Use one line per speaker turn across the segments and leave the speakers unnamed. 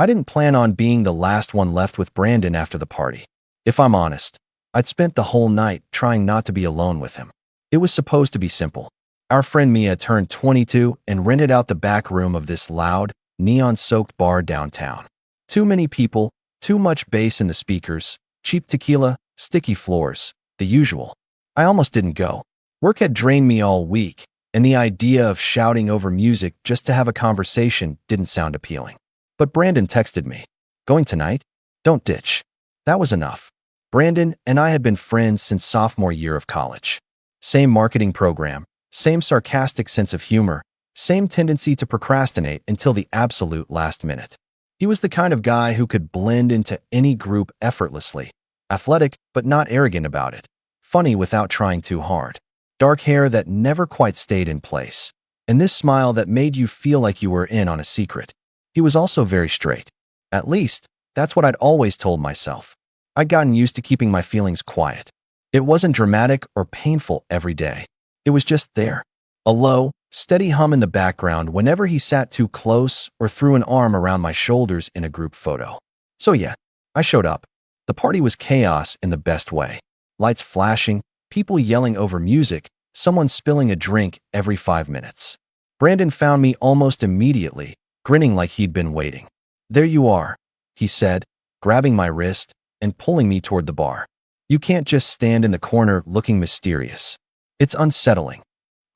I didn't plan on being the last one left with Brandon after the party. If I'm honest, I'd spent the whole night trying not to be alone with him. It was supposed to be simple. Our friend Mia turned 22 and rented out the back room of this loud, neon-soaked bar downtown. Too many people, too much bass in the speakers, cheap tequila, sticky floors, the usual. I almost didn't go. Work had drained me all week, and the idea of shouting over music just to have a conversation didn't sound appealing. But Brandon texted me, "Going tonight? Don't ditch." That was enough. Brandon and I had been friends since sophomore year of college. Same marketing program, same sarcastic sense of humor, same tendency to procrastinate until the absolute last minute. He was the kind of guy who could blend into any group effortlessly, athletic but not arrogant about it, funny without trying too hard, dark hair that never quite stayed in place, and this smile that made you feel like you were in on a secret. He was also very straight. At least, that's what I'd always told myself. I'd gotten used to keeping my feelings quiet. It wasn't dramatic or painful every day. It was just there. A low, steady hum in the background whenever he sat too close or threw an arm around my shoulders in a group photo. So yeah, I showed up. The party was chaos in the best way. Lights flashing, people yelling over music, someone spilling a drink every 5 minutes. Brandon found me almost immediately, grinning like he'd been waiting. "There you are," he said, grabbing my wrist and pulling me toward the bar. "You can't just stand in the corner looking mysterious. It's unsettling."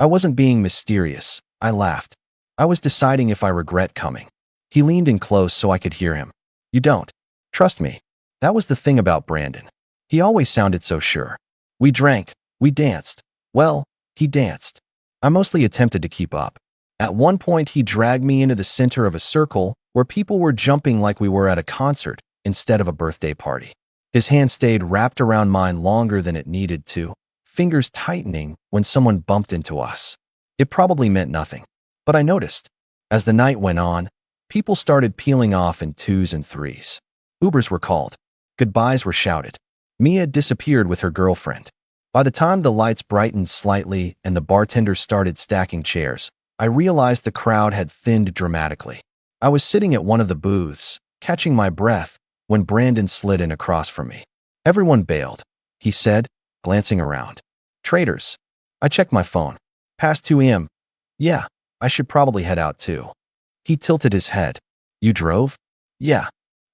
I wasn't being mysterious. I laughed. I was deciding if I regret coming. He leaned in close so I could hear him. "You don't. Trust me." That was the thing about Brandon. He always sounded so sure. We drank. We danced. Well, he danced. I mostly attempted to keep up. At one point, he dragged me into the center of a circle where people were jumping like we were at a concert instead of a birthday party. His hand stayed wrapped around mine longer than it needed to, fingers tightening when someone bumped into us. It probably meant nothing, but I noticed. As the night went on, people started peeling off in twos and threes. Ubers were called. Goodbyes were shouted. Mia disappeared with her girlfriend. By the time the lights brightened slightly and the bartenders started stacking chairs, I realized the crowd had thinned dramatically. I was sitting at one of the booths, catching my breath, when Brandon slid in across from me. "Everyone bailed," he said, glancing around. "Traitors." I checked my phone. Past 2 a.m. Yeah, I should probably head out too. He tilted his head. "You drove?" "Yeah."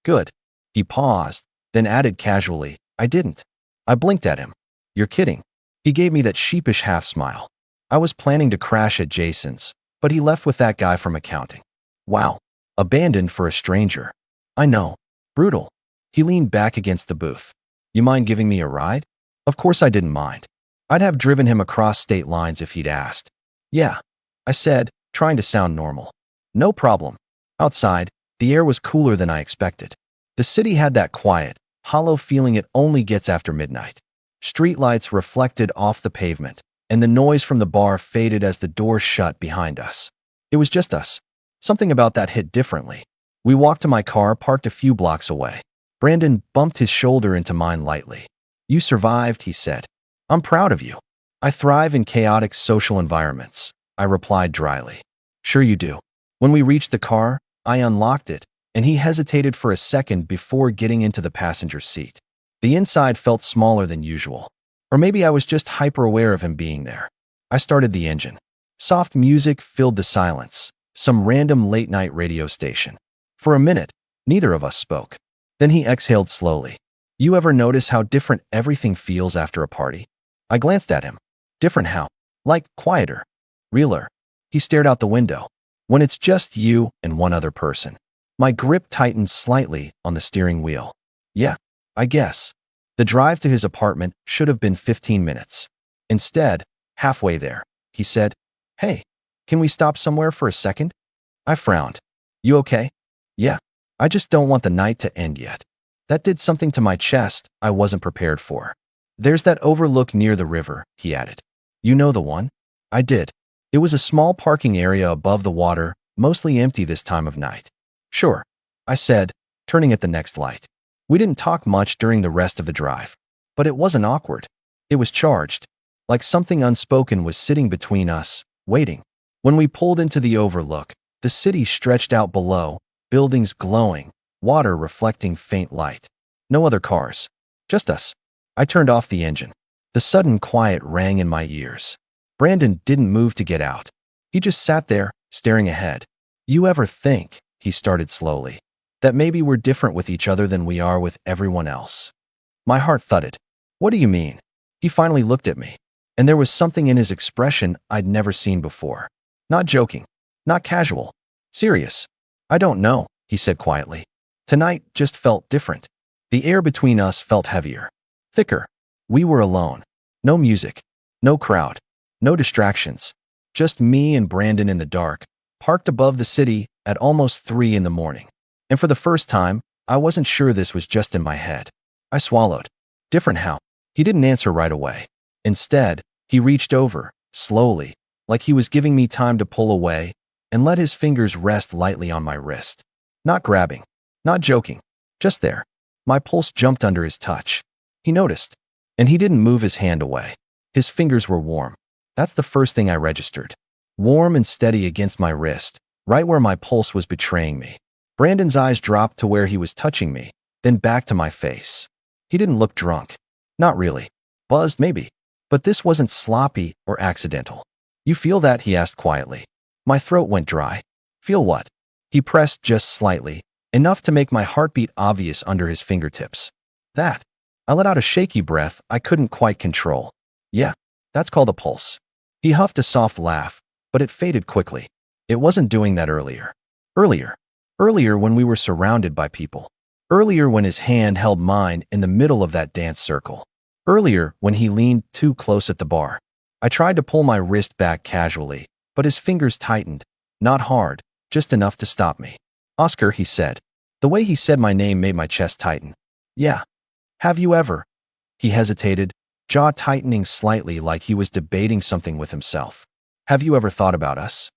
"Good." He paused, then added casually, "I didn't." I blinked at him. "You're kidding." He gave me that sheepish half smile. I was planning to crash at Jason's, but he left with that guy from accounting. Wow. Abandoned for a stranger. I know. Brutal. He leaned back against the booth. "You mind giving me a ride?" Of course I didn't mind. I'd have driven him across state lines if he'd asked. "Yeah," I said, trying to sound normal. "No problem." Outside, the air was cooler than I expected. The city had that quiet, hollow feeling it only gets after midnight. Streetlights reflected off the pavement, and the noise from the bar faded as the doors shut behind us. It was just us. Something about that hit differently. We walked to my car parked a few blocks away. Brandon bumped his shoulder into mine lightly. "You survived," he said. "I'm proud of you." "I thrive in chaotic social environments," I replied dryly. "Sure you do." When we reached the car, I unlocked it, and he hesitated for a second before getting into the passenger seat. The inside felt smaller than usual. Or maybe I was just hyper-aware of him being there. I started the engine. Soft music filled the silence, some random late-night radio station. For a minute, neither of us spoke. Then he exhaled slowly. "You ever notice how different everything feels after a party?" I glanced at him. "Different how?" "Like quieter. Realer." He stared out the window. "When it's just you and one other person." My grip tightened slightly on the steering wheel. "Yeah, I guess." The drive to his apartment should have been 15 minutes. Instead, halfway there, he said, "Hey, can we stop somewhere for a second?" I frowned. "You okay?" "Yeah. I just don't want the night to end yet." That did something to my chest I wasn't prepared for. "There's that overlook near the river," he added. "You know the one?" I did. It was a small parking area above the water, mostly empty this time of night. "Sure," I said, turning at the next light. We didn't talk much during the rest of the drive, but it wasn't awkward. It was charged, like something unspoken was sitting between us, waiting. When we pulled into the overlook, the city stretched out below, buildings glowing, water reflecting faint light. No other cars. Just us. I turned off the engine. The sudden quiet rang in my ears. Brandon didn't move to get out. He just sat there, staring ahead. You ever think, he started slowly, that maybe we're different with each other than we are with everyone else? My heart thudded. What do you mean? He finally looked at me, and there was something in his expression I'd never seen before. Not joking, not casual, serious. I don't know, he said quietly. Tonight just felt different. The air between us felt heavier, thicker. We were alone. No music, no crowd, no distractions. Just me and Brandon in the dark, parked above the city at almost 3 in the morning. And for the first time, I wasn't sure this was just in my head. I swallowed. Different how? He didn't answer right away. Instead, he reached over, slowly, like he was giving me time to pull away, and let his fingers rest lightly on my wrist. Not grabbing, not joking, just there. My pulse jumped under his touch. He noticed, and he didn't move his hand away. His fingers were warm. That's the first thing I registered. Warm and steady against my wrist, right where my pulse was betraying me. Brandon's eyes dropped to where he was touching me, then back to my face. He didn't look drunk. Not really. Buzzed, maybe. But this wasn't sloppy or accidental. You feel that? He asked quietly. My throat went dry. Feel what? He pressed just slightly, enough to make my heartbeat obvious under his fingertips. That. I let out a shaky breath I couldn't quite control. Yeah, that's called a pulse. He huffed a soft laugh, but it faded quickly. It wasn't doing that earlier. Earlier when we were surrounded by people. Earlier when his hand held mine in the middle of that dance circle. Earlier when he leaned too close at the bar. I tried to pull my wrist back casually, but his fingers tightened. Not hard, just enough to stop me. Oscar, he said. The way he said my name made my chest tighten. Yeah. Have you ever? He hesitated, jaw tightening slightly like he was debating something with himself. Have you ever thought about us?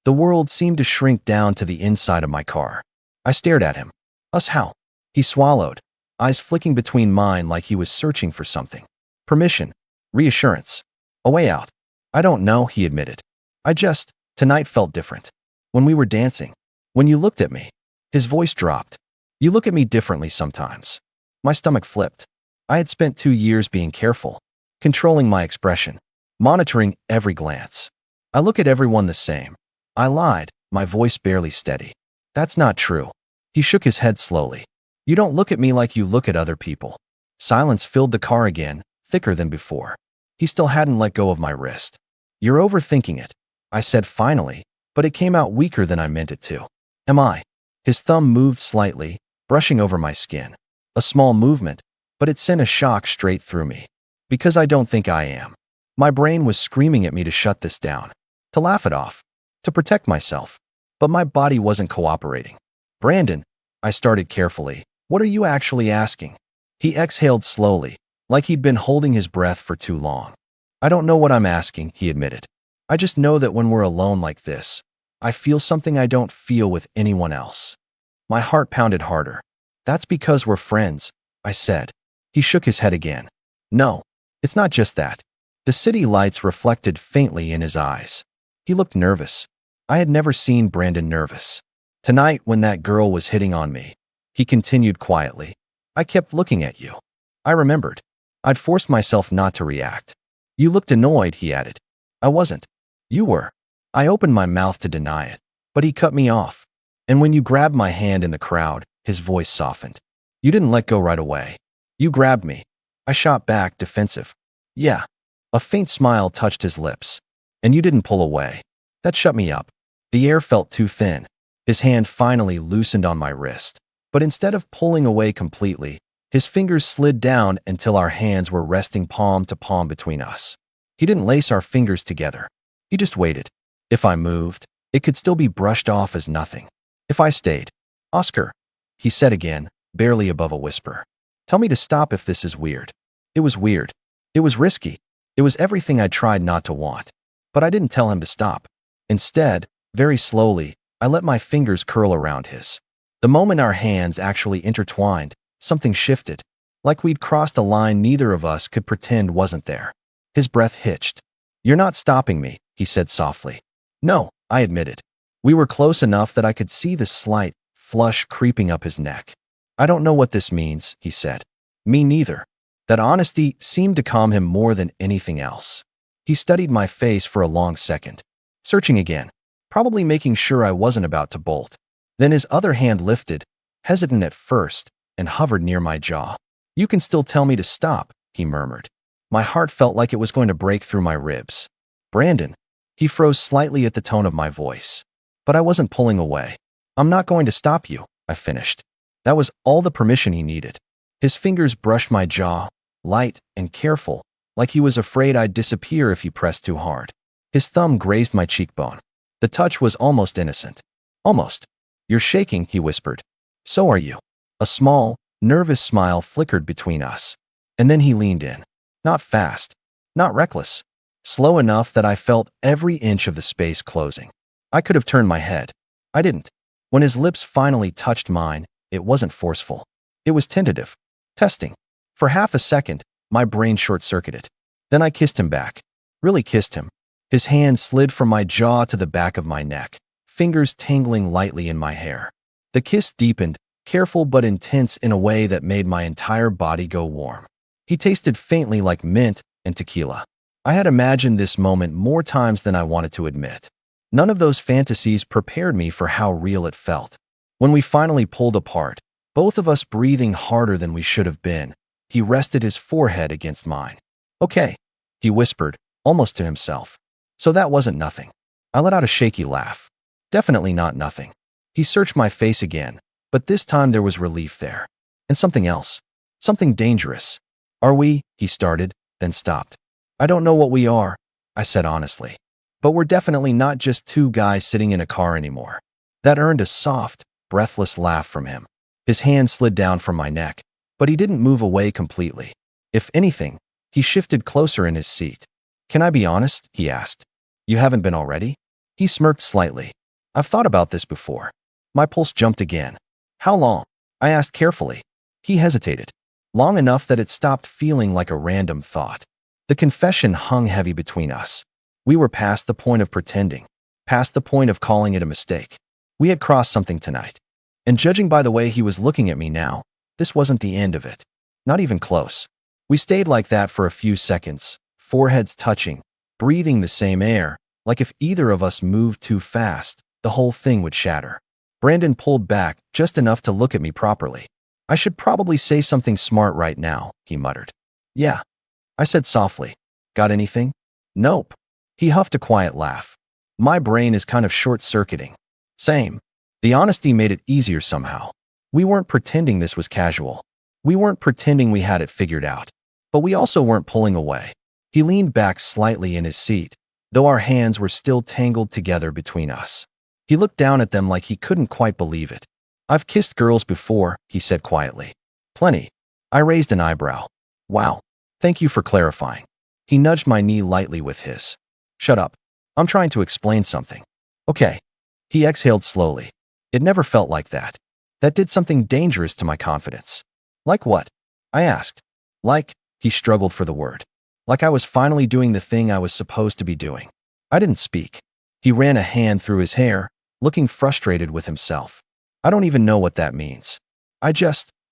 The world seemed to shrink down to the inside of my car. I stared at him. Us how? He swallowed, eyes flicking between mine like he was searching for something. Permission. Reassurance. A way out. I don't know, he admitted. Tonight felt different. When we were dancing. When you looked at me. His voice dropped. You look at me differently sometimes. My stomach flipped. I had spent 2 years being careful, controlling my expression, monitoring every glance. I look at everyone the same. I lied, my voice barely steady. That's not true. He shook his head slowly. You don't look at me like you look at other people. Silence filled the car again, thicker than before. He still hadn't let go of my wrist. You're overthinking it, I said finally, but it came out weaker than I meant it to. Am I? His thumb moved slightly, brushing over my skin. A small movement, but it sent a shock straight through me. Because I don't think I am. My brain was screaming at me to shut this down, to laugh it off, to protect myself. But my body wasn't cooperating. Brandon, I started carefully. What are you actually asking? He exhaled slowly, like he'd been holding his breath for too long. I don't know what I'm asking, he admitted. I just know that when we're alone like this, I feel something I don't feel with anyone else. My heart pounded harder. That's because we're friends, I said. He shook his head again. No, it's not just that. The city lights reflected faintly in his eyes. He looked nervous. I had never seen Brandon nervous. Tonight, when that girl was hitting on me, he continued quietly, I kept looking at you. I remembered. I'd forced myself not to react. You looked annoyed, he added. I wasn't. You were. I opened my mouth to deny it, but he cut me off. And when you grabbed my hand in the crowd, his voice softened. You didn't let go right away. You grabbed me. I shot back, defensive. Yeah. A faint smile touched his lips. And you didn't pull away. That shut me up. The air felt too thin. His hand finally loosened on my wrist. But instead of pulling away completely, his fingers slid down until our hands were resting palm to palm between us. He didn't lace our fingers together. He just waited. If I moved, it could still be brushed off as nothing. If I stayed. Oscar, he said again, barely above a whisper. Tell me to stop if this is weird. It was weird. It was risky. It was everything I tried not to want. But I didn't tell him to stop. Instead, very slowly, I let my fingers curl around his. The moment our hands actually intertwined, something shifted. Like we'd crossed a line neither of us could pretend wasn't there. His breath hitched. You're not stopping me, he said softly. No, I admitted. We were close enough that I could see the slight, flush creeping up his neck. "I don't know what this means," he said. "Me neither." That honesty seemed to calm him more than anything else. He studied my face for a long second, searching again, probably making sure I wasn't about to bolt. Then his other hand lifted, hesitant at first, and hovered near my jaw. "You can still tell me to stop," he murmured. My heart felt like it was going to break through my ribs. "Brandon." He froze slightly at the tone of my voice. But I wasn't pulling away. "I'm not going to stop you," I finished. That was all the permission he needed. His fingers brushed my jaw, light and careful, like he was afraid I'd disappear if he pressed too hard. His thumb grazed my cheekbone. The touch was almost innocent. "Almost." "You're shaking," he whispered. "So are you." A small, nervous smile flickered between us. And then he leaned in. Not fast, not reckless. Slow enough that I felt every inch of the space closing. I could have turned my head. I didn't. When his lips finally touched mine, it wasn't forceful. It was tentative. Testing. For half a second, my brain short-circuited. Then I kissed him back. Really kissed him. His hand slid from my jaw to the back of my neck, fingers tangling lightly in my hair. The kiss deepened, careful but intense in a way that made my entire body go warm. He tasted faintly like mint and tequila. I had imagined this moment more times than I wanted to admit. None of those fantasies prepared me for how real it felt. When we finally pulled apart, both of us breathing harder than we should have been, he rested his forehead against mine. "Okay," he whispered, almost to himself. "So that wasn't nothing." I let out a shaky laugh. "Definitely not nothing." He searched my face again, but this time there was relief there. And something else. Something dangerous. "Are we?" he started, then stopped. "I don't know what we are," I said honestly. "But we're definitely not just two guys sitting in a car anymore." That earned a soft, breathless laugh from him. His hand slid down from my neck, but he didn't move away completely. If anything, he shifted closer in his seat. "Can I be honest?" he asked. "You haven't been already?" He smirked slightly. "I've thought about this before." My pulse jumped again. "How long?" I asked carefully. He hesitated. Long enough that it stopped feeling like a random thought. The confession hung heavy between us. We were past the point of pretending, past the point of calling it a mistake. We had crossed something tonight. And judging by the way he was looking at me now, this wasn't the end of it. Not even close. We stayed like that for a few seconds, foreheads touching, breathing the same air, like if either of us moved too fast, the whole thing would shatter. Brandon pulled back just enough to look at me properly. "I should probably say something smart right now," he muttered. "Yeah," I said softly. "Got anything?" "Nope." He huffed a quiet laugh. "My brain is kind of short-circuiting." Same. The honesty made it easier somehow. We weren't pretending this was casual. We weren't pretending we had it figured out. But we also weren't pulling away. He leaned back slightly in his seat, though our hands were still tangled together between us. He looked down at them like he couldn't quite believe it. "I've kissed girls before," he said quietly. "Plenty." I raised an eyebrow. "Wow. Thank you for clarifying." He nudged my knee lightly with his. "Shut up. I'm trying to explain something." "Okay." He exhaled slowly. It never felt like that. That did something dangerous to my confidence. "Like what?" I asked. "Like," he struggled for the word. "Like I was finally doing the thing I was supposed to be doing." I didn't speak. He ran a hand through his hair, looking frustrated with himself. "I don't even know what that means.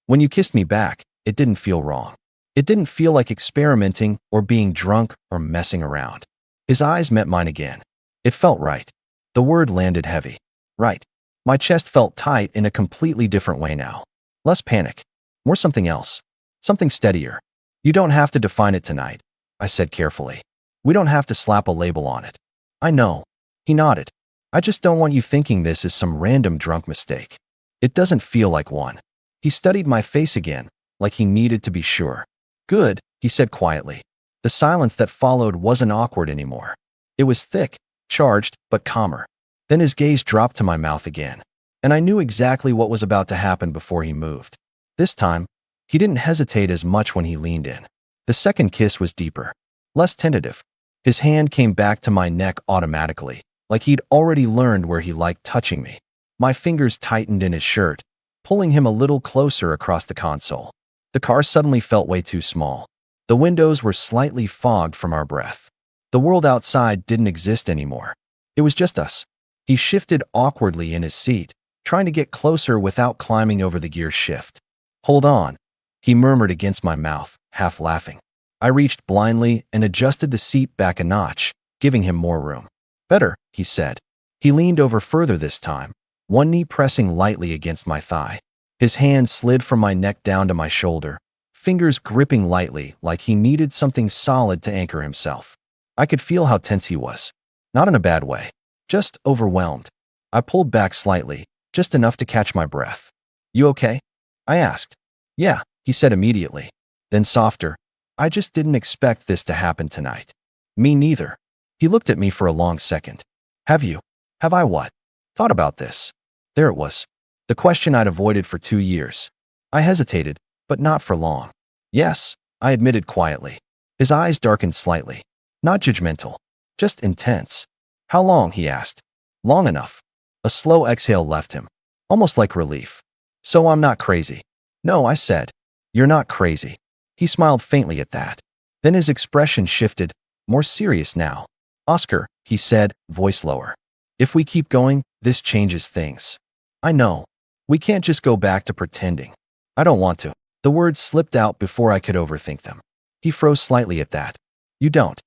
When you kissed me back, it didn't feel wrong. It didn't feel like experimenting or being drunk or messing around." His eyes met mine again. It felt right. The word landed heavy. Right. My chest felt tight in a completely different way now. Less panic. More something else. Something steadier. "You don't have to define it tonight," I said carefully. "We don't have to slap a label on it." "I know." He nodded. "I just don't want you thinking this is some random drunk mistake. It doesn't feel like one." He studied my face again, like he needed to be sure. "Good," he said quietly. The silence that followed wasn't awkward anymore. It was thick, charged, but calmer. Then his gaze dropped to my mouth again, and I knew exactly what was about to happen before he moved. This time, he didn't hesitate as much when he leaned in. The second kiss was deeper, less tentative. His hand came back to my neck automatically, like he'd already learned where he liked touching me. My fingers tightened in his shirt, pulling him a little closer across the console. The car suddenly felt way too small. The windows were slightly fogged from our breath. The world outside didn't exist anymore. It was just us. He shifted awkwardly in his seat, trying to get closer without climbing over the gear shift. Hold on, he murmured against my mouth, half laughing. I reached blindly and adjusted the seat back a notch, giving him more room. Better, he said. He leaned over further this time, one knee pressing lightly against my thigh. His hand slid from my neck down to my shoulder, fingers gripping lightly like he needed something solid to anchor himself. I could feel how tense he was. Not in a bad way, just overwhelmed. I pulled back slightly, just enough to catch my breath. You okay? I asked. Yeah, he said immediately. Then softer, I just didn't expect this to happen tonight. Me neither. He looked at me for a long second. Have you? Have I what? Thought about this. There it was. The question I'd avoided for 2 years. I hesitated, but not for long. Yes, I admitted quietly. His eyes darkened slightly. Not judgmental, just intense. How long, he asked. Long enough. A slow exhale left him, almost like relief. So I'm not crazy. No, I said. You're not crazy. He smiled faintly at that. Then his expression shifted, more serious now. Oscar, he said, voice lower. If we keep going, this changes things. I know. We can't just go back to pretending. I don't want to. The words slipped out before I could overthink them. He froze slightly at that. You don't?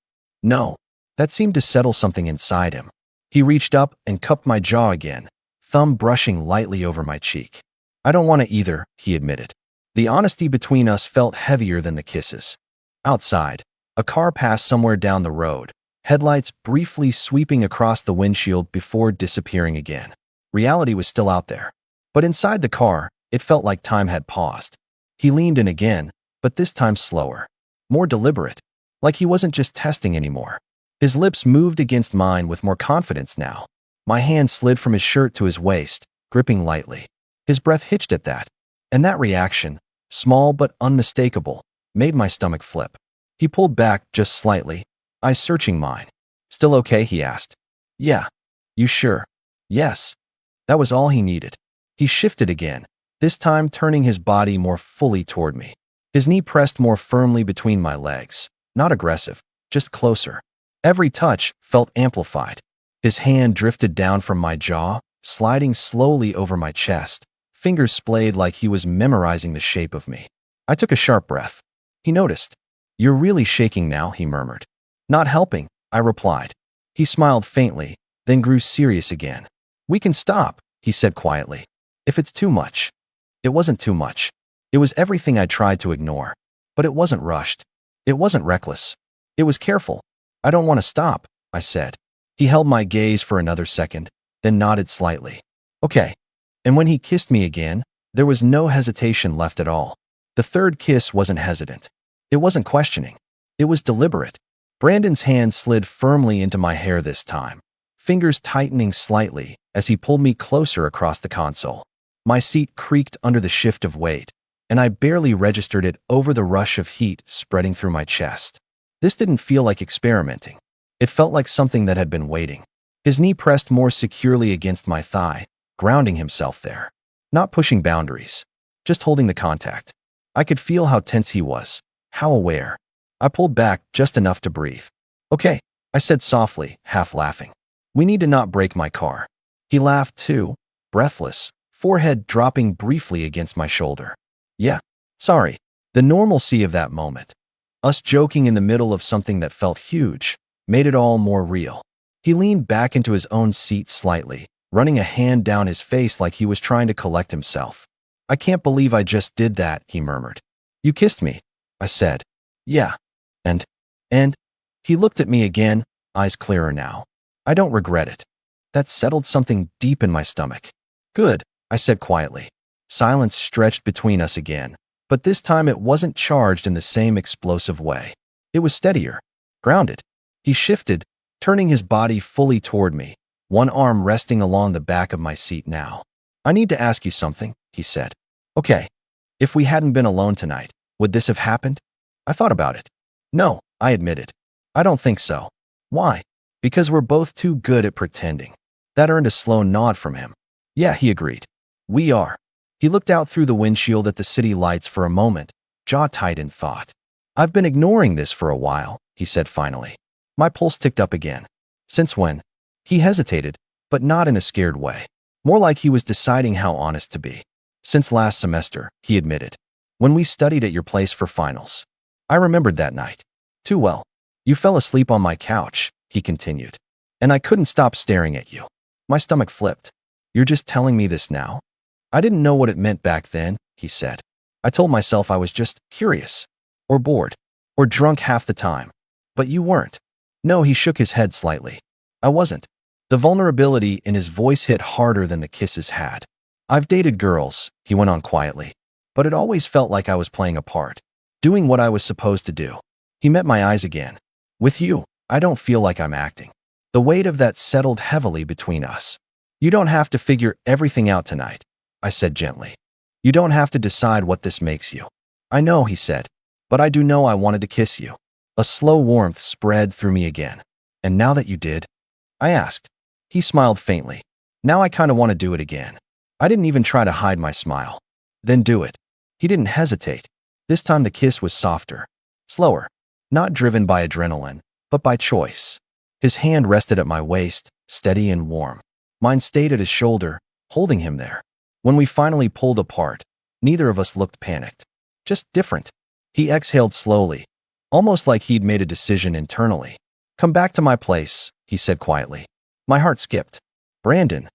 No. That seemed to settle something inside him. He reached up and cupped my jaw again, thumb brushing lightly over my cheek. I don't want to either, he admitted. The honesty between us felt heavier than the kisses. Outside, a car passed somewhere down the road, headlights briefly sweeping across the windshield before disappearing again. Reality was still out there. But inside the car, it felt like time had paused. He leaned in again, but this time slower. More deliberate. Like he wasn't just testing anymore. His lips moved against mine with more confidence now. My hand slid from his shirt to his waist, gripping lightly. His breath hitched at that. And that reaction, small but unmistakable, made my stomach flip. He pulled back just slightly, eyes searching mine. Still okay, he asked. Yeah. You sure? Yes. That was all he needed. He shifted again, this time turning his body more fully toward me. His knee pressed more firmly between my legs, not aggressive, just closer. Every touch felt amplified. His hand drifted down from my jaw, sliding slowly over my chest, fingers splayed like he was memorizing the shape of me. I took a sharp breath. He noticed. You're really shaking now, he murmured. Not helping, I replied. He smiled faintly, then grew serious again. We can stop, he said quietly. If it's too much. It wasn't too much. It was everything I tried to ignore. But it wasn't rushed. It wasn't reckless. It was careful. I don't want to stop, I said. He held my gaze for another second, then nodded slightly. Okay. And when he kissed me again, there was no hesitation left at all. The third kiss wasn't hesitant. It wasn't questioning. It was deliberate. Brandon's hand slid firmly into my hair this time, fingers tightening slightly as he pulled me closer across the console. My seat creaked under the shift of weight, and I barely registered it over the rush of heat spreading through my chest. This didn't feel like experimenting. It felt like something that had been waiting. His knee pressed more securely against my thigh, grounding himself there. Not pushing boundaries, just holding the contact. I could feel how tense he was, how aware. I pulled back just enough to breathe. Okay, I said softly, half laughing. We need to not break my car. He laughed too, breathless, forehead dropping briefly against my shoulder. Yeah, sorry. The normalcy of that moment, us joking in the middle of something that felt huge, made it all more real. He leaned back into his own seat slightly, running a hand down his face like he was trying to collect himself. I can't believe I just did that, he murmured. You kissed me, I said. Yeah. And, he looked at me again, eyes clearer now. I don't regret it. That settled something deep in my stomach. Good, I said quietly. Silence stretched between us again, but this time it wasn't charged in the same explosive way. It was steadier, grounded. He shifted, turning his body fully toward me, one arm resting along the back of my seat now. I need to ask you something, he said. Okay. If we hadn't been alone tonight, would this have happened? I thought about it. No, I admitted. I don't think so. Why? Because we're both too good at pretending. That earned a slow nod from him. Yeah, he agreed. We are. He looked out through the windshield at the city lights for a moment, jaw tight in thought. I've been ignoring this for a while, he said finally. My pulse ticked up again. Since when? He hesitated, but not in a scared way. More like he was deciding how honest to be. Since last semester, he admitted. When we studied at your place for finals. I remembered that night. Too well. You fell asleep on my couch, he continued. And I couldn't stop staring at you. My stomach flipped. You're just telling me this now? I didn't know what it meant back then, he said. I told myself I was just curious. Or bored. Or drunk half the time. But you weren't. No, he shook his head slightly. I wasn't. The vulnerability in his voice hit harder than the kisses had. I've dated girls, he went on quietly. But it always felt like I was playing a part. Doing what I was supposed to do. He met my eyes again. With you, I don't feel like I'm acting. The weight of that settled heavily between us. You don't have to figure everything out tonight, I said gently. You don't have to decide what this makes you. I know, he said. But I do know I wanted to kiss you. A slow warmth spread through me again. And now that you did? I asked. He smiled faintly. Now I kind of want to do it again. I didn't even try to hide my smile. Then do it. He didn't hesitate. This time the kiss was softer. Slower. Not driven by adrenaline, but by choice. His hand rested at my waist, steady and warm. Mine stayed at his shoulder, holding him there. When we finally pulled apart, neither of us looked panicked. Just different. He exhaled slowly, almost like he'd made a decision internally. Come back to my place, he said quietly. My heart skipped. Brandon.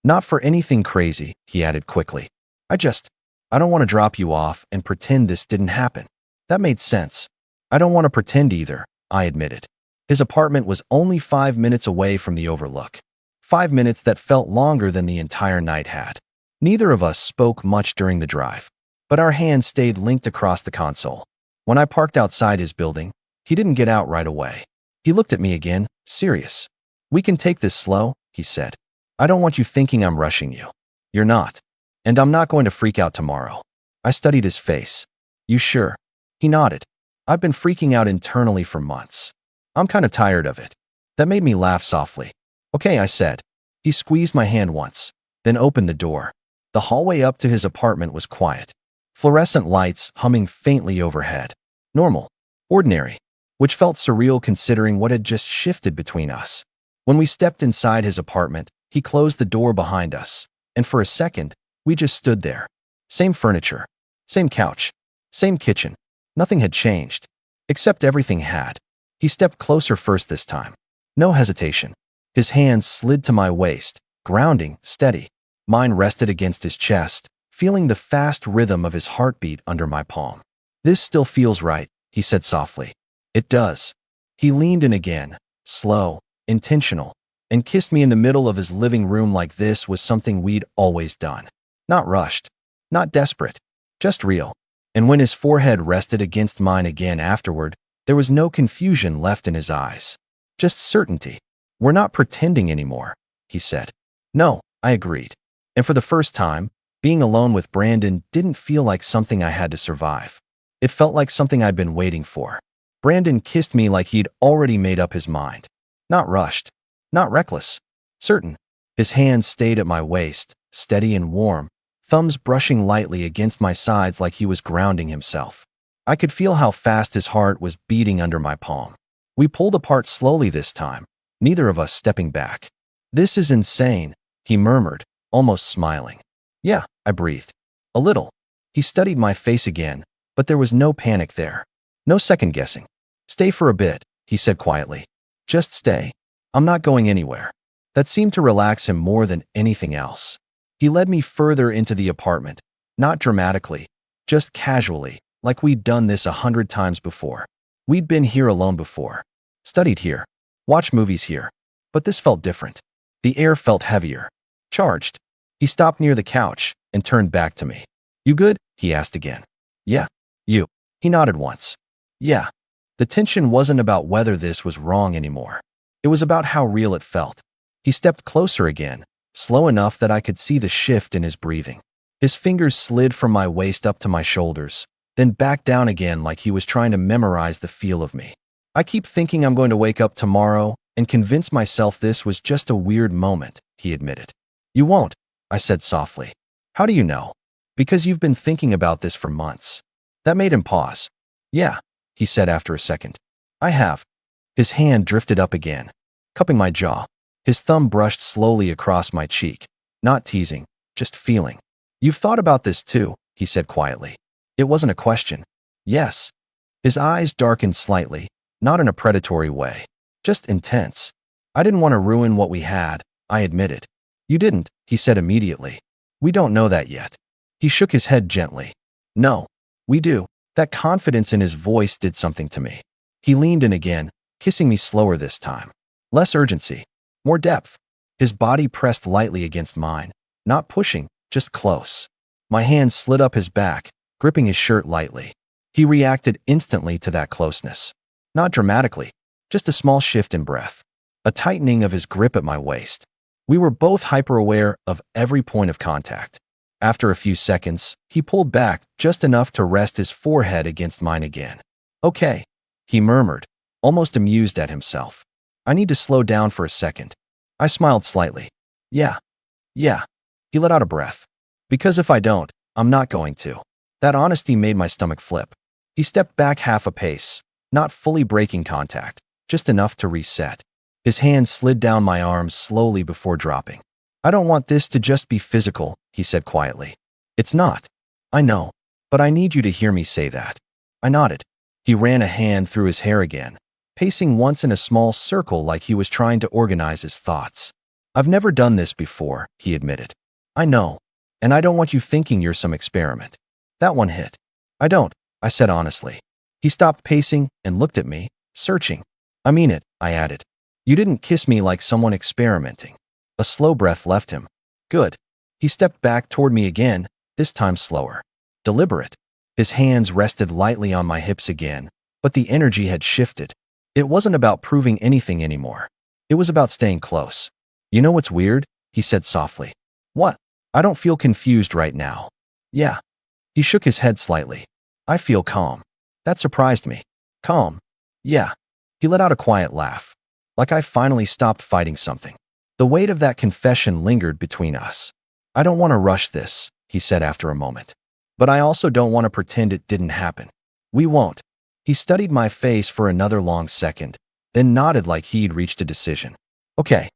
Not for anything crazy, he added quickly. I don't want to drop you off and pretend this didn't happen. That made sense. I don't want to pretend either, I admitted. His apartment was only 5 minutes away from the overlook. 5 minutes that felt longer than the entire night had. Neither of us spoke much during the drive, but our hands stayed linked across the console. When I parked outside his building, he didn't get out right away. He looked at me again, serious. We can take this slow, he said. I don't want you thinking I'm rushing you. You're not. And I'm not going to freak out tomorrow. I studied his face. You sure? He nodded. I've been freaking out internally for months. I'm kind of tired of it. That made me laugh softly. Okay, I said. He squeezed my hand once, then opened the door. The hallway up to his apartment was quiet. Fluorescent lights humming faintly overhead. Normal. Ordinary. Which felt surreal considering what had just shifted between us. When we stepped inside his apartment, he closed the door behind us, and for a second, we just stood there. Same furniture, same couch, same kitchen. Nothing had changed, except everything had. He stepped closer first this time. No hesitation. His hands slid to my waist, grounding, steady. Mine rested against his chest, feeling the fast rhythm of his heartbeat under my palm. This still feels right, he said softly. It does. He leaned in again, slow, intentional, and kissed me in the middle of his living room like this was something we'd always done. Not rushed, not desperate, just real. And when his forehead rested against mine again afterward, there was no confusion left in his eyes. Just certainty. We're not pretending anymore, he said. No, I agreed. And for the first time, being alone with Brandon didn't feel like something I had to survive. It felt like something I'd been waiting for. Brandon kissed me like he'd already made up his mind. Not rushed, not reckless, certain. His hands stayed at my waist, steady and warm, thumbs brushing lightly against my sides like he was grounding himself. I could feel how fast his heart was beating under my palm. We pulled apart slowly this time, neither of us stepping back. This is insane, he murmured, almost smiling. Yeah, I breathed. A little. He studied my face again, but there was no panic there. No second guessing. Stay for a bit, he said quietly. Just stay. I'm not going anywhere. That seemed to relax him more than anything else. He led me further into the apartment, not dramatically, just casually, like we'd done this 100 times before. We'd been here alone before, studied here, watched movies here, but this felt different. The air felt heavier, charged. He stopped near the couch and turned back to me. You good? He asked again. Yeah. You. He nodded once. Yeah. The tension wasn't about whether this was wrong anymore. It was about how real it felt. He stepped closer again, slow enough that I could see the shift in his breathing. His fingers slid from my waist up to my shoulders, then back down again like he was trying to memorize the feel of me. I keep thinking I'm going to wake up tomorrow and convince myself this was just a weird moment, he admitted. You won't, I said softly. How do you know? Because you've been thinking about this for months. That made him pause. Yeah, he said after a second. I have. His hand drifted up again, cupping my jaw. His thumb brushed slowly across my cheek. Not teasing, just feeling. You've thought about this too, he said quietly. It wasn't a question. Yes. His eyes darkened slightly, not in a predatory way, just intense. I didn't want to ruin what we had, I admitted. You didn't, he said immediately. We don't know that yet. He shook his head gently. No, we do. That confidence in his voice did something to me. He leaned in again, kissing me slower this time. Less urgency, more depth. His body pressed lightly against mine, not pushing, just close. My hand slid up his back, gripping his shirt lightly. He reacted instantly to that closeness. Not dramatically, just a small shift in breath. A tightening of his grip at my waist. We were both hyper-aware of every point of contact. After a few seconds, he pulled back just enough to rest his forehead against mine again. Okay, he murmured, almost amused at himself. I need to slow down for a second. I smiled slightly. Yeah. He let out a breath. Because if I don't, I'm not going to. That honesty made my stomach flip. He stepped back half a pace, not fully breaking contact, just enough to reset. His hand slid down my arm slowly before dropping. I don't want this to just be physical, he said quietly. It's not. I know, but I need you to hear me say that. I nodded. He ran a hand through his hair again, pacing once in a small circle like he was trying to organize his thoughts. I've never done this before, he admitted. I know, and I don't want you thinking you're some experiment. That one hit. I don't, I said honestly. He stopped pacing and looked at me, searching. I mean it, I added. You didn't kiss me like someone experimenting. A slow breath left him. Good. He stepped back toward me again, this time slower. Deliberate. His hands rested lightly on my hips again, but the energy had shifted. It wasn't about proving anything anymore. It was about staying close. You know what's weird? He said softly. What? I don't feel confused right now. Yeah. He shook his head slightly. I feel calm. That surprised me. Calm. Yeah. He let out a quiet laugh. Like I finally stopped fighting something. The weight of that confession lingered between us. I don't want to rush this, he said after a moment. But I also don't want to pretend it didn't happen. We won't. He studied my face for another long second, then nodded like he'd reached a decision. Okay.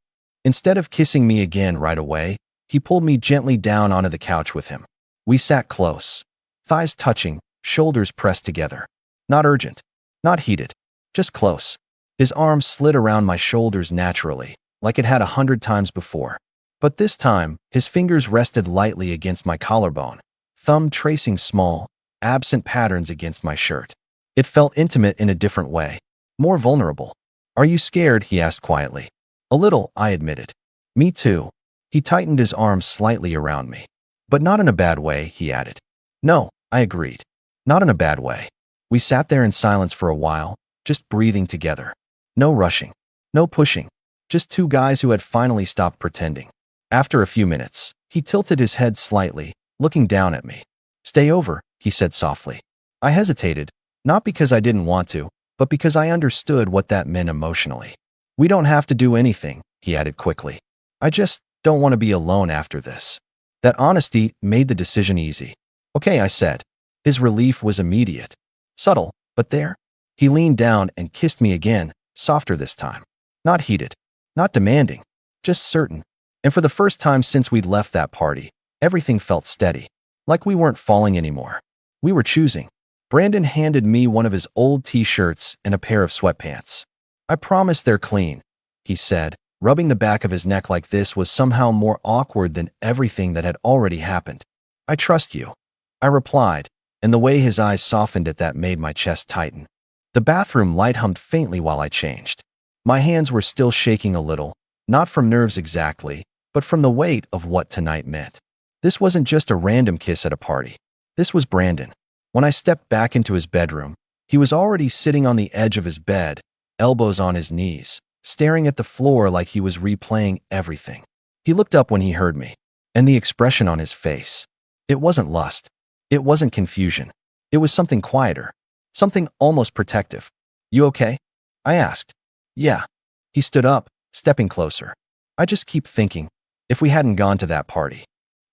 Instead of kissing me again right away, he pulled me gently down onto the couch with him. We sat close, thighs touching, shoulders pressed together. Not urgent, not heated, just close. His arm slid around my shoulders naturally, like it had 100 times before. But this time, his fingers rested lightly against my collarbone, thumb tracing small, absent patterns against my shirt. It felt intimate in a different way, more vulnerable. Are you scared? He asked quietly. A little, I admitted. Me too. He tightened his arm slightly around me. But not in a bad way, he added. No, I agreed. Not in a bad way. We sat there in silence for a while, just breathing together. No rushing, no pushing, just two guys who had finally stopped pretending. After a few minutes, he tilted his head slightly, looking down at me. Stay over, he said softly. I hesitated, not because I didn't want to, but because I understood what that meant emotionally. We don't have to do anything, he added quickly. I just don't want to be alone after this. That honesty made the decision easy. Okay, I said. His relief was immediate. Subtle, but there. He leaned down and kissed me again, softer this time. Not heated, not demanding, just certain. And for the first time since we'd left that party, everything felt steady, like we weren't falling anymore. We were choosing. Brandon handed me one of his old t-shirts and a pair of sweatpants. I promise they're clean, he said. Rubbing the back of his neck like this was somehow more awkward than everything that had already happened. I trust you, I replied, and the way his eyes softened at that made my chest tighten. The bathroom light hummed faintly while I changed. My hands were still shaking a little, not from nerves exactly, but from the weight of what tonight meant. This wasn't just a random kiss at a party. This was Brandon. When I stepped back into his bedroom, he was already sitting on the edge of his bed, elbows on his knees, staring at the floor like he was replaying everything. He looked up when he heard me, and the expression on his face. It wasn't lust. It wasn't confusion. It was something quieter, something almost protective. You okay? I asked. Yeah. He stood up, stepping closer. I just keep thinking, if we hadn't gone to that party.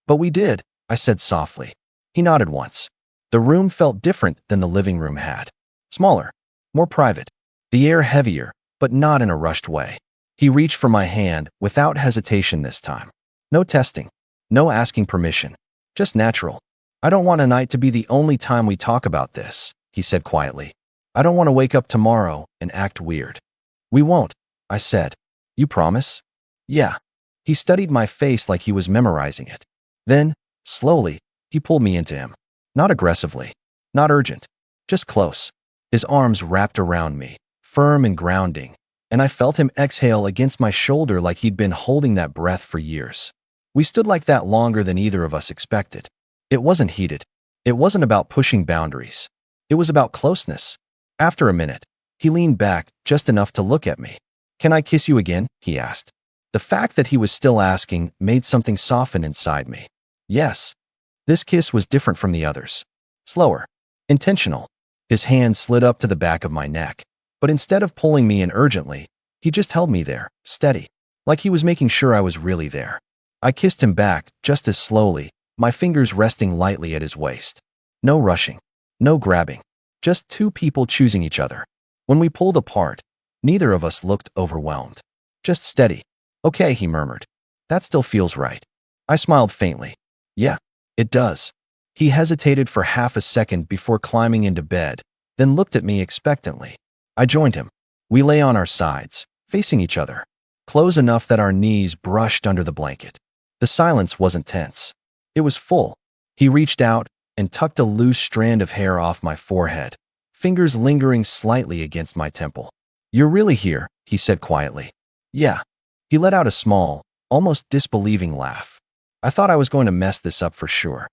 But we did, I said softly. He nodded once. The room felt different than the living room had. Smaller, more private. The air heavier, but not in a rushed way. He reached for my hand without hesitation this time. No testing. No asking permission. Just natural. I don't want tonight to be the only time we talk about this, he said quietly. I don't want to wake up tomorrow and act weird. We won't, I said. You promise? Yeah. He studied my face like he was memorizing it. Then, slowly, he pulled me into him. Not aggressively. Not urgent. Just close. His arms wrapped around me, firm and grounding, and I felt him exhale against my shoulder like he'd been holding that breath for years. We stood like that longer than either of us expected. It wasn't heated. It wasn't about pushing boundaries. It was about closeness. After a minute, he leaned back just enough to look at me. Can I kiss you again? He asked. The fact that he was still asking made something soften inside me. Yes. This kiss was different from the others. Slower. Intentional. His hand slid up to the back of my neck. But instead of pulling me in urgently, he just held me there, steady, like he was making sure I was really there. I kissed him back, just as slowly, my fingers resting lightly at his waist. No rushing. No grabbing. Just two people choosing each other. When we pulled apart, neither of us looked overwhelmed. Just steady. Okay, he murmured. That still feels right. I smiled faintly. Yeah, it does. He hesitated for half a second before climbing into bed, then looked at me expectantly. I joined him. We lay on our sides, facing each other, close enough that our knees brushed under the blanket. The silence wasn't tense. It was full. He reached out and tucked a loose strand of hair off my forehead, fingers lingering slightly against my temple. You're really here, he said quietly. Yeah. He let out a small, almost disbelieving laugh. I thought I was going to mess this up for sure.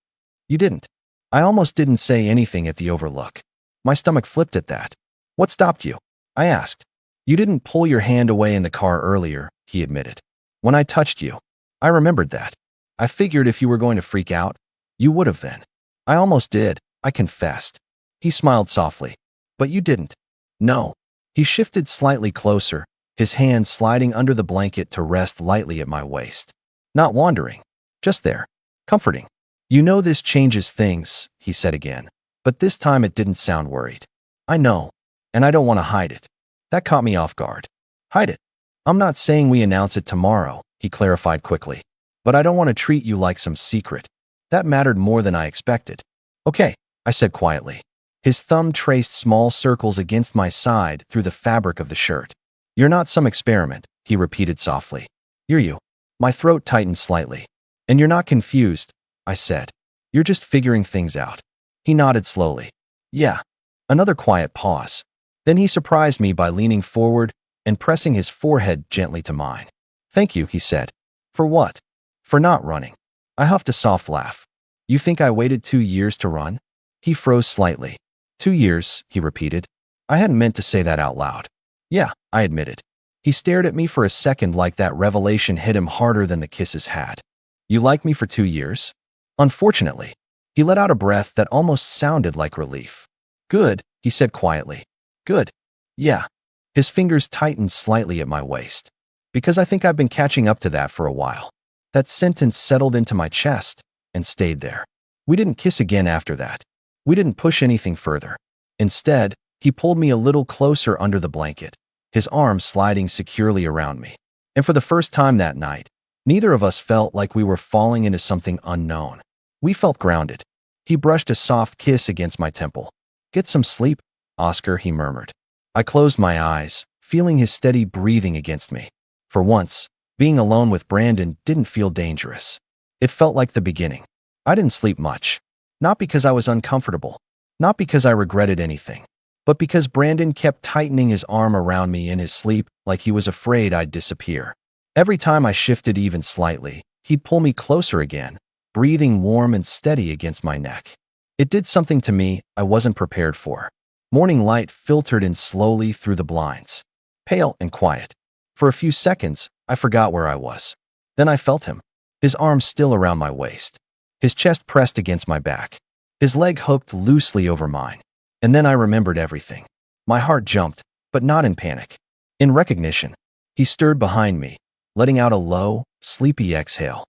You didn't. I almost didn't say anything at the overlook. My stomach flipped at that. What stopped you? I asked. You didn't pull your hand away in the car earlier, he admitted. When I touched you. I remembered that. I figured if you were going to freak out, you would have then. I almost did, I confessed. He smiled softly. But you didn't. No. He shifted slightly closer, his hand sliding under the blanket to rest lightly at my waist. Not wandering. Just there. Comforting. You know this changes things, he said again. But this time it didn't sound worried. I know. And I don't want to hide it. That caught me off guard. Hide it. I'm not saying we announce it tomorrow, he clarified quickly. But I don't want to treat you like some secret. That mattered more than I expected. Okay, I said quietly. His thumb traced small circles against my side through the fabric of the shirt. You're not some experiment, he repeated softly. You're you. My throat tightened slightly. And you're not confused, I said. You're just figuring things out. He nodded slowly. Yeah. Another quiet pause. Then he surprised me by leaning forward and pressing his forehead gently to mine. Thank you, he said. For what? For not running. I huffed a soft laugh. You think I waited 2 years to run? He froze slightly. 2 years, he repeated. I hadn't meant to say that out loud. Yeah, I admitted. He stared at me for a second like that revelation hit him harder than the kisses had. You liked me for 2 years? Unfortunately. He let out a breath that almost sounded like relief. Good, he said quietly. Good. Yeah. His fingers tightened slightly at my waist. Because I think I've been catching up to that for a while. That sentence settled into my chest and stayed there. We didn't kiss again after that. We didn't push anything further. Instead, he pulled me a little closer under the blanket, his arms sliding securely around me. And for the first time that night, neither of us felt like we were falling into something unknown. We felt grounded. He brushed a soft kiss against my temple. Get some sleep, Oscar, he murmured. I closed my eyes, feeling his steady breathing against me. For once, being alone with Brandon didn't feel dangerous. It felt like the beginning. I didn't sleep much. Not because I was uncomfortable. Not because I regretted anything. But because Brandon kept tightening his arm around me in his sleep like he was afraid I'd disappear. Every time I shifted even slightly, he'd pull me closer again, breathing warm and steady against my neck. It did something to me I wasn't prepared for. Morning light filtered in slowly through the blinds. Pale and quiet. For a few seconds, I forgot where I was. Then I felt him. His arms still around my waist. His chest pressed against my back. His leg hooked loosely over mine. And then I remembered everything. My heart jumped, but not in panic. In recognition. He stirred behind me, letting out a low, sleepy exhale.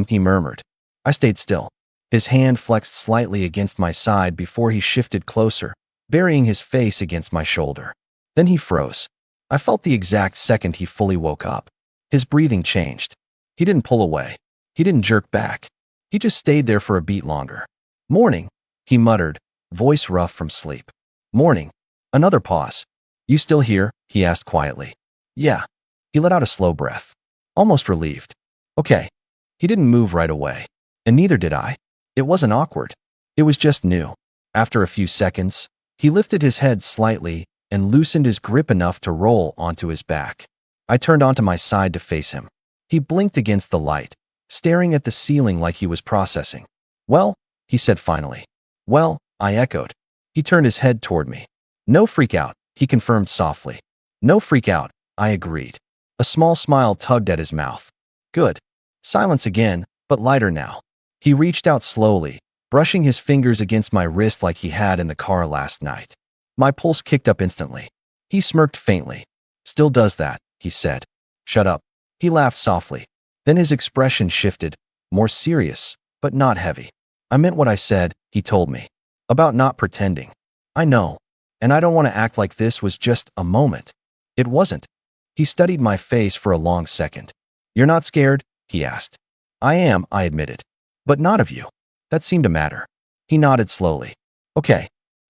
He murmured. I stayed still. His hand flexed slightly against my side before he shifted closer, burying his face against my shoulder. Then he froze. I felt the exact second he fully woke up. His breathing changed. He didn't pull away. He didn't jerk back. He just stayed there for a beat longer. Morning, he muttered, voice rough from sleep. Morning. Another pause. You still here? He asked quietly. Yeah. He let out a slow breath. Almost relieved. Okay. He didn't move right away. And neither did I. It wasn't awkward. It was just new. After a few seconds, he lifted his head slightly and loosened his grip enough to roll onto his back. I turned onto my side to face him. He blinked against the light, staring at the ceiling like he was processing. Well, he said finally. Well, I echoed. He turned his head toward me. No freak out, he confirmed softly. No freak out, I agreed. A small smile tugged at his mouth. Good. Silence again, but lighter now. He reached out slowly, brushing his fingers against my wrist like he had in the car last night. My pulse kicked up instantly. He smirked faintly. Still does that, he said. Shut up. He laughed softly. Then his expression shifted, more serious, but not heavy. I meant what I said, he told me. About not pretending. I know. And I don't want to act like this was just a moment. It wasn't. He studied my face for a long second. You're not scared? He asked. I am, I admitted. But not of you. That seemed to matter. He nodded slowly. Okay.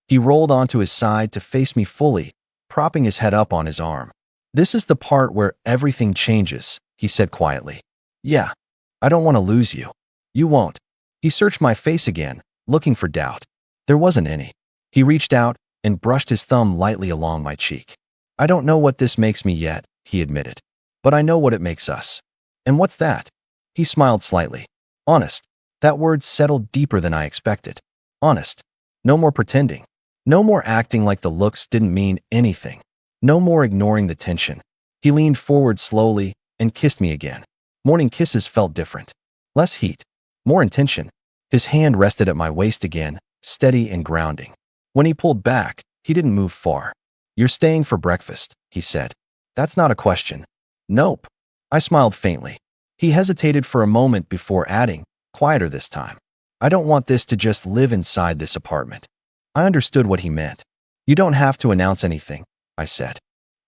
He rolled onto his side to face me fully, propping his head up on his arm. This is the part where everything changes, he said quietly. Yeah. I don't want to lose you. You won't. He searched my face again, looking for doubt. There wasn't any. He reached out and brushed his thumb lightly along my cheek. I don't know what this makes me yet, he admitted. But I know what it makes us. And what's that? He smiled slightly. Honest. That word settled deeper than I expected. Honest. No more pretending. No more acting like the looks didn't mean anything. No more ignoring the tension. He leaned forward slowly and kissed me again. Morning kisses felt different. Less heat. More intention. His hand rested at my waist again, steady and grounding. When he pulled back, he didn't move far. You're staying for breakfast, he said. That's not a question. Nope. I smiled faintly. He hesitated for a moment before adding, quieter this time. I don't want this to just live inside this apartment. I understood what he meant. You don't have to announce anything, I said.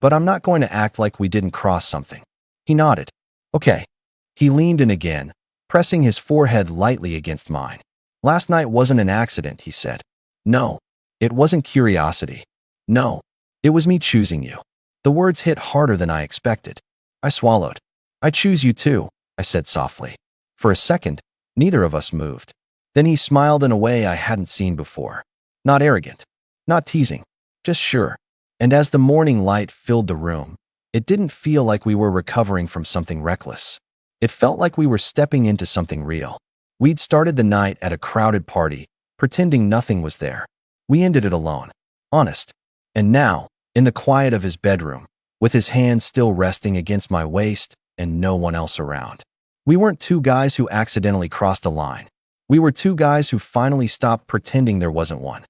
But I'm not going to act like we didn't cross something. He nodded. Okay. He leaned in again, pressing his forehead lightly against mine. Last night wasn't an accident, he said. No. It wasn't curiosity. No. It was me choosing you. The words hit harder than I expected. I swallowed. I choose you too, I said softly. For a second, neither of us moved. Then he smiled in a way I hadn't seen before. Not arrogant. Not teasing. Just sure. And as the morning light filled the room, it didn't feel like we were recovering from something reckless. It felt like we were stepping into something real. We'd started the night at a crowded party, pretending nothing was there. We ended it alone. Honest. And now, in the quiet of his bedroom, with his hand still resting against my waist and no one else around. We weren't two guys who accidentally crossed a line. We were two guys who finally stopped pretending there wasn't one.